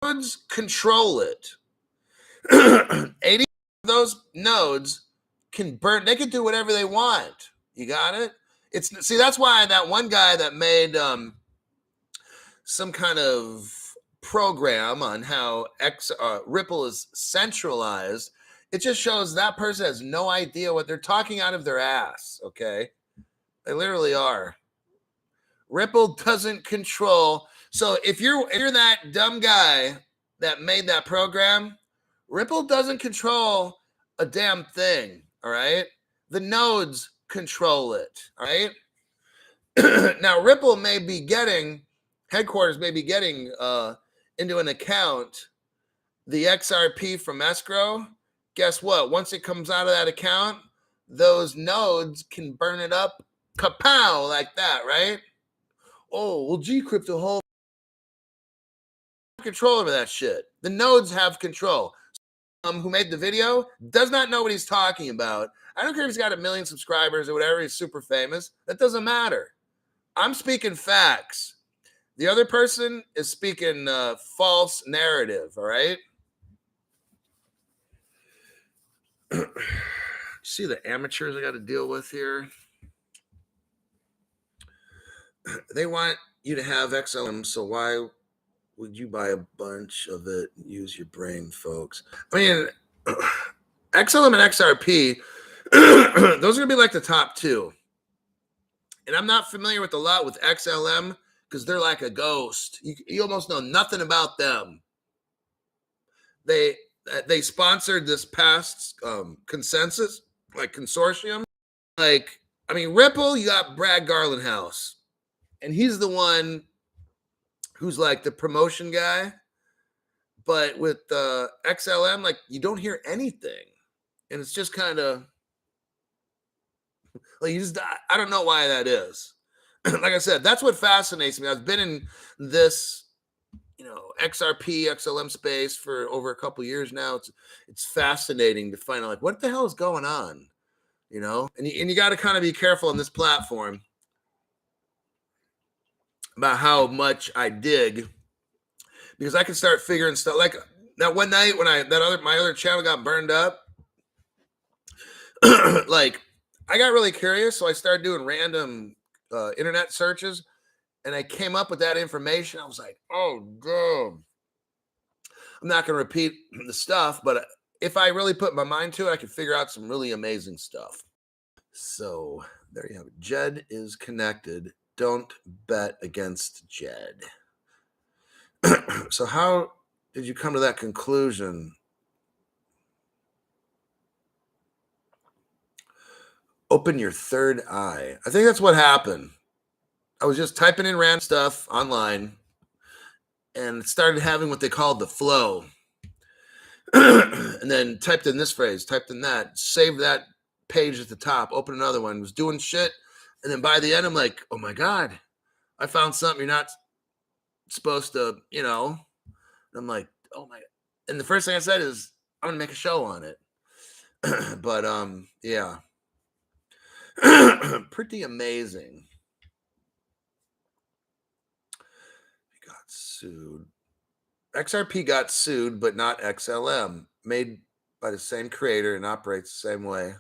Nodes control it. 80 of those nodes can burn. They can do whatever they want. You got it? That's why that one guy that made some kind of program on how Ripple is centralized, it just shows that person has no idea what they're talking out of their ass, okay? They literally are. Ripple doesn't control. So if you're that dumb guy that made that program, Ripple doesn't control a damn thing, all right? The nodes control it, all right? Now, Ripple may be getting, headquarters may be getting into an account the XRP from escrow. Guess what? Once it comes out of that account, those nodes can burn it up, kapow, like that, right? Oh, well, G-Crypto hold control over that shit. The nodes have control. Who made the video does not know what he's talking about. I don't care if he's got 1 million subscribers or whatever. He's super famous. That doesn't matter. I'm speaking facts. The other person is speaking false narrative, all right? See the amateurs I got to deal with here. They want you to have XLM, so why would you buy a bunch of it? Use your brain, folks. I mean, XLM and XRP, those are gonna be like the top two. And I'm not familiar with a lot with XLM because they're like a ghost. You almost know nothing about them. They sponsored this past consensus, like consortium. Like, I mean, Ripple, you got Brad Garlandhouse, and he's the one who's like the promotion guy. But with XLM, like you don't hear anything, and it's just kind of like I don't know why that is. Like I said, that's what fascinates me. I've been in this, XRP, XLM space for over a couple years now. It's fascinating to find out like what the hell is going on, and you got to kind of be careful on this platform about how much I dig, because I can start figuring stuff like that one night when my other channel got burned up. Like I got really curious, so I started doing random internet searches, and I came up with that information. I was like, oh god. I'm not going to repeat the stuff, but if I really put my mind to it, I could figure out some really amazing stuff. So there you have it. Jed is connected. Don't bet against Jed. So how did you come to that conclusion? Open your third eye. I think that's what happened. I was just typing in random stuff online and started having what they called the flow. And then typed in this phrase, typed in that, saved that page at the top, open another one, was doing shit. And then by the end, I'm like, oh my God, I found something you're not supposed to, I'm like, oh my God. And the first thing I said is, I'm gonna make a show on it. But yeah. Pretty amazing. He got sued. XRP got sued, but not XLM. Made by the same creator and operates the same way.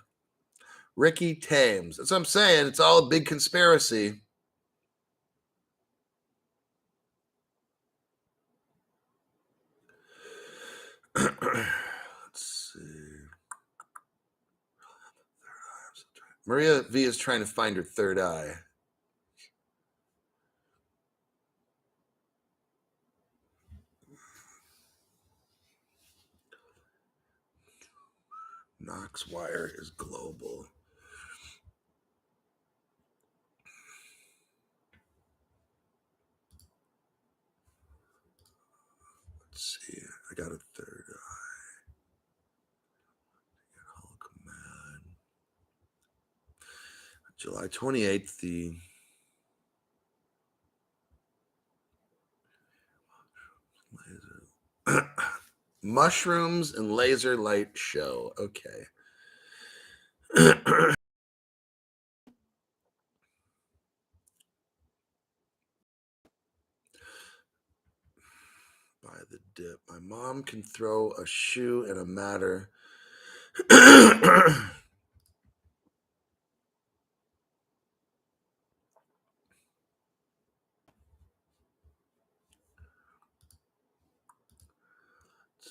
Ricky Thames. That's what I'm saying. It's all a big conspiracy. Let's see. Maria V is trying to find her third eye. Knoxwire is global. Let's see. I got a third eye. Command. July 28th, the Mushrooms and Laser Light Show. Okay. By the dip. My mom can throw a shoe in a matter. Let's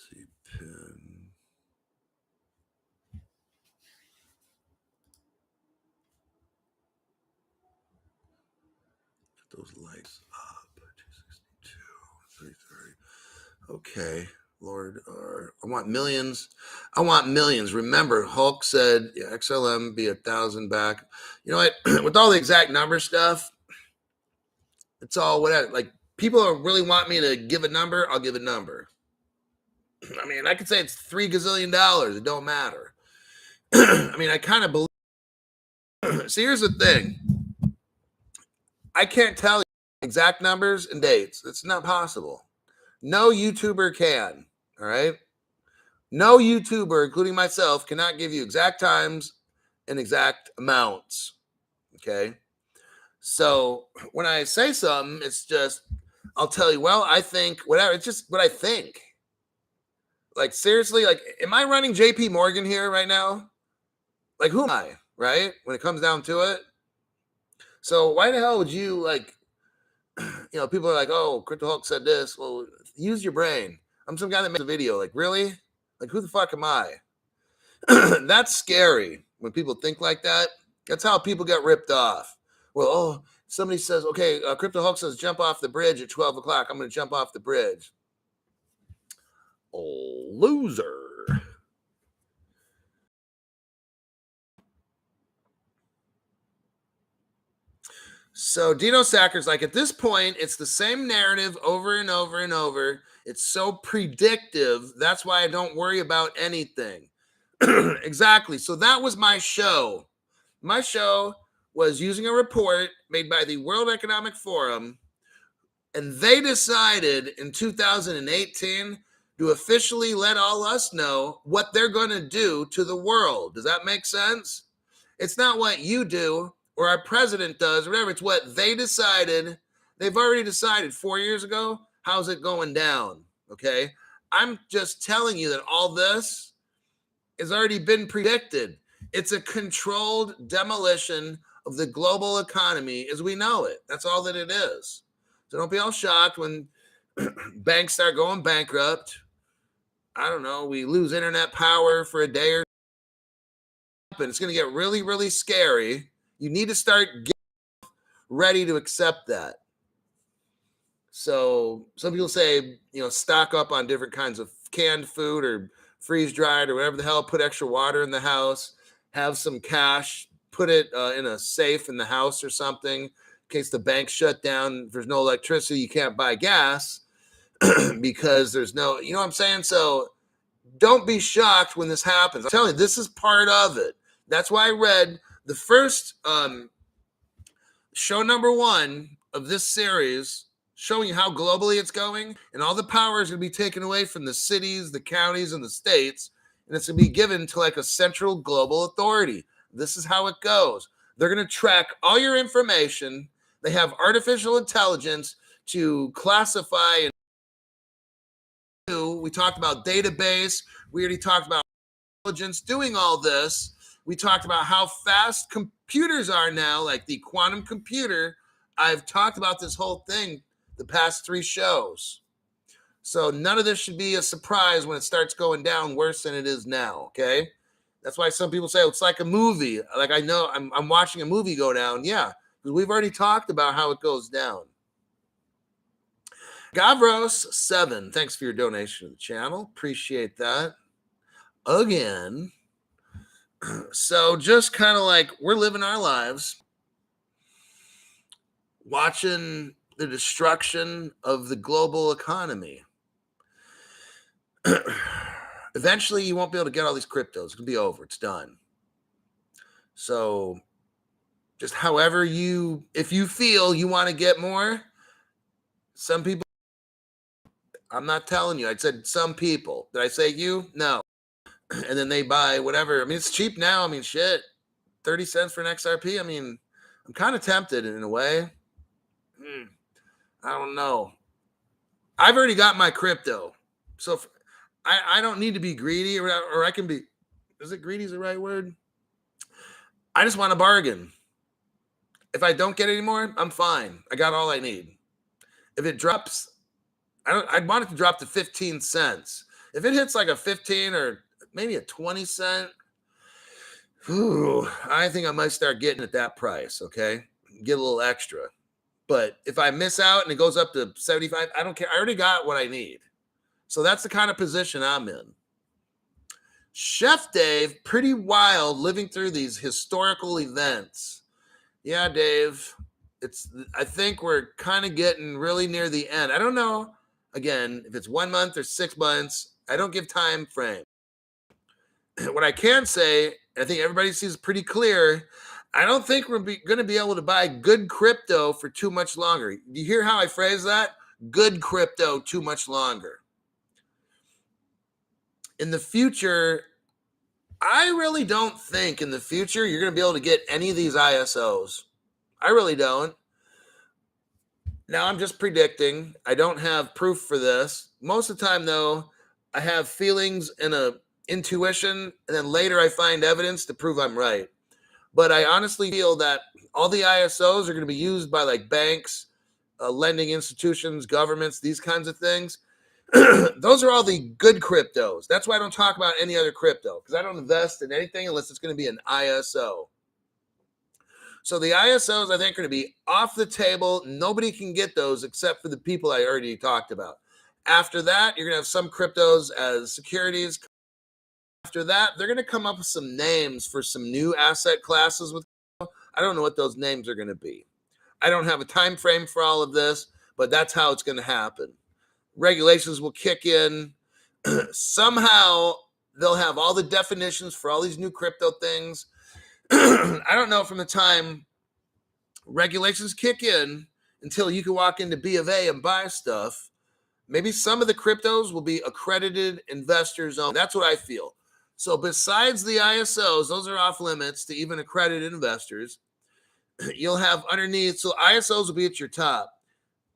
see, pin. Get those lights up. 262, 330. Okay. Lord, I want millions. I want millions. Remember, Hulk said XLM be 1,000 back. You know what? With all the exact number stuff, it's all whatever. Like people really want me to give a number, I'll give a number. I mean, I could say it's $3 gazillion. It don't matter. I mean, I kind of believe. See, here's the thing. I can't tell you exact numbers and dates. It's not possible. No YouTuber can. All right. No YouTuber, including myself, cannot give you exact times and exact amounts. Okay. So when I say something, it's just, I'll tell you, well, I think whatever. It's just what I think. Like, seriously, like, am I running JP Morgan here right now? Like, who am I, right? When it comes down to it. So why the hell would you, like, people are like, oh, Crypto Hulk said this. Well, use your brain. I'm some guy that makes a video. Like, really? Like, who the fuck am I? That's scary when people think like that. That's how people get ripped off. Well, oh, somebody says, okay, Crypto Hulk says jump off the bridge at 12 o'clock. I'm going to jump off the bridge. Oh, loser. So Dino Sacker's like, at this point, it's the same narrative over and over and over. It's so predictive. That's why I don't worry about anything. Exactly. So that was my show. My show was using a report made by the World Economic Forum, and they decided in 2018 to officially let all us know what they're going to do to the world. Does that make sense? It's not what you do or our president does, or whatever. It's what they decided. They've already decided 4 years ago. How's it going down? Okay. I'm just telling you that all this has already been predicted. It's a controlled demolition of the global economy as we know it. That's all that it is. So don't be all shocked when banks start going bankrupt. I don't know. We lose internet power for a day or two, and it's going to get really, really scary. You need to start getting ready to accept that. So some people say, stock up on different kinds of canned food or freeze dried or whatever the hell, put extra water in the house, have some cash, put it in a safe in the house or something in case the bank shut down. If there's no electricity, you can't buy gas because there's no, you know what I'm saying? So don't be shocked when this happens. I'm telling you, this is part of it. That's why I read the first show number 1 of this series, showing you how globally it's going, and all the power is going to be taken away from the cities, the counties, and the states, and it's going to be given to like a central global authority. This is how it goes. They're going to track all your information. They have artificial intelligence to classify and do. We talked about database. We already talked about intelligence doing all this. We talked about how fast computers are now, like the quantum computer. I've talked about this whole thing the past 3 shows. So none of this should be a surprise when it starts going down worse than it is now, okay? That's why some people say it's like a movie. Like, I know I'm watching a movie go down. Yeah, because we've already talked about how it goes down. Gavros7, thanks for your donation to the channel. Appreciate that. Again. So just kind of like we're living our lives, watching the destruction of the global economy. Eventually, you won't be able to get all these cryptos. It's going to be over. It's done. So just however if you feel you want to get more, some people, I'm not telling you. I said some people. Did I say you? No. And then they buy whatever. I mean, it's cheap now. I mean, shit, 30 cents for an XRP. I mean, I'm kind of tempted in a way. I don't know. I've already got my crypto. So I don't need to be greedy, or I can be, is it greedy is the right word? I just want a bargain. If I don't get any more, I'm fine. I got all I need. If it drops, I'd want it to drop to 15 cents. If it hits like a 15 or maybe a 20 cent, I think I might start getting at that price, okay? Get a little extra. But if I miss out and it goes up to 75, I don't care. I already got what I need. So that's the kind of position I'm in. Chef Dave, pretty wild living through these historical events. Yeah, Dave, I think we're kind of getting really near the end. I don't know, again, if it's 1 month or 6 months. I don't give time frame. What I can say, I think everybody sees pretty clear, I don't think we're going to be able to buy good crypto for too much longer. Do you hear how I phrase that? Good crypto too much longer. In the future, I really don't think in the future you're going to be able to get any of these ISOs. I really don't. Now, I'm just predicting. I don't have proof for this. Most of the time, though, I have feelings and a intuition, and then later I find evidence to prove I'm right. But I honestly feel that all the ISOs are going to be used by like banks, lending institutions, governments, these kinds of things. Those are all the good cryptos. That's why I don't talk about any other crypto, because I don't invest in anything unless it's going to be an ISO. So the ISOs, I think, are going to be off the table. Nobody can get those except for the people I already talked about. After that, you're going to have some cryptos as securities. After that, they're going to come up with some names for some new asset classes. I don't know what those names are going to be. I don't have a time frame for all of this, but that's how it's going to happen. Regulations will kick in. Somehow they'll have all the definitions for all these new crypto things. I don't know from the time regulations kick in until you can walk into B of A and buy stuff. Maybe some of the cryptos will be accredited investors only. That's what I feel. So besides the ISOs, those are off limits to even accredited investors. You'll have underneath, so ISOs will be at your top.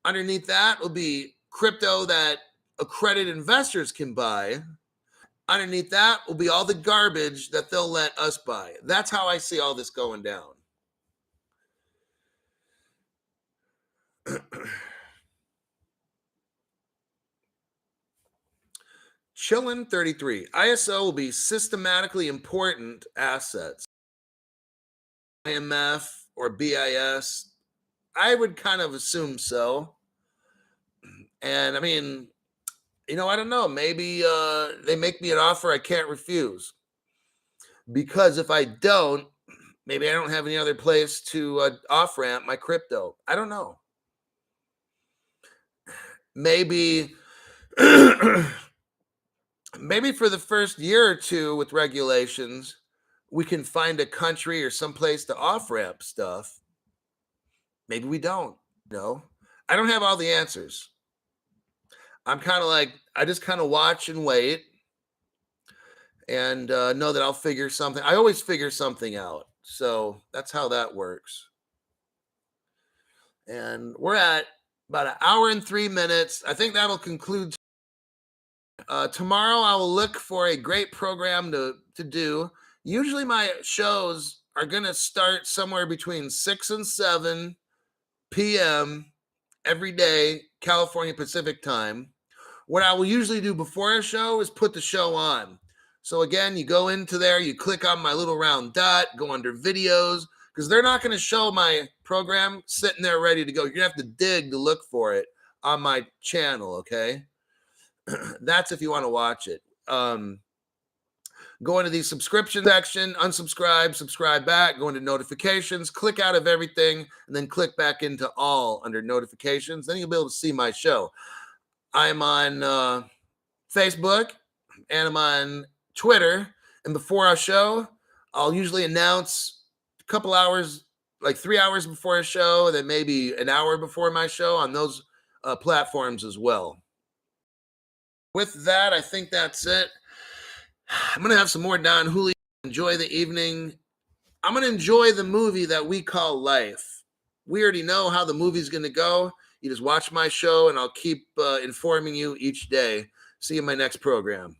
Underneath that will be crypto that accredited investors can buy. Underneath that will be all the garbage that they'll let us buy. That's how I see all this going down. Chillin 33. ISO will be systematically important assets. IMF or BIS. I would kind of assume so. And I mean, I don't know. Maybe they make me an offer I can't refuse. Because if I don't, maybe I don't have any other place to off ramp my crypto. I don't know. Maybe, maybe for the first year or two with regulations, we can find a country or some place to off ramp stuff. Maybe we don't. I don't have all the answers. I'm kind of like, I just kind of watch and wait and know that I'll figure something. I always figure something out. So that's how that works. And we're at about an hour and 3 minutes. I think that'll conclude. Tomorrow, I will look for a great program to do. Usually, my shows are going to start somewhere between 6 and 7 p.m. every day, California Pacific time. What I will usually do before a show is put the show on. So again, you go into there, you click on my little round dot, go under videos, because they're not going to show my program sitting there ready to go. You're going to have to dig to look for it on my channel, okay? That's if you want to watch it. Go into the subscription section, unsubscribe, subscribe back, go into notifications, click out of everything, and then click back into all under notifications. Then you'll be able to see my show. I'm on Facebook and I'm on Twitter. And before our show, I'll usually announce a couple hours, like 3 hours before a show, and then maybe an hour before my show on those platforms as well. With that, I think that's it. I'm going to have some more Don Julio. Enjoy the evening. I'm going to enjoy the movie that we call life. We already know how the movie's going to go. You just watch my show, and I'll keep informing you each day. See you in my next program.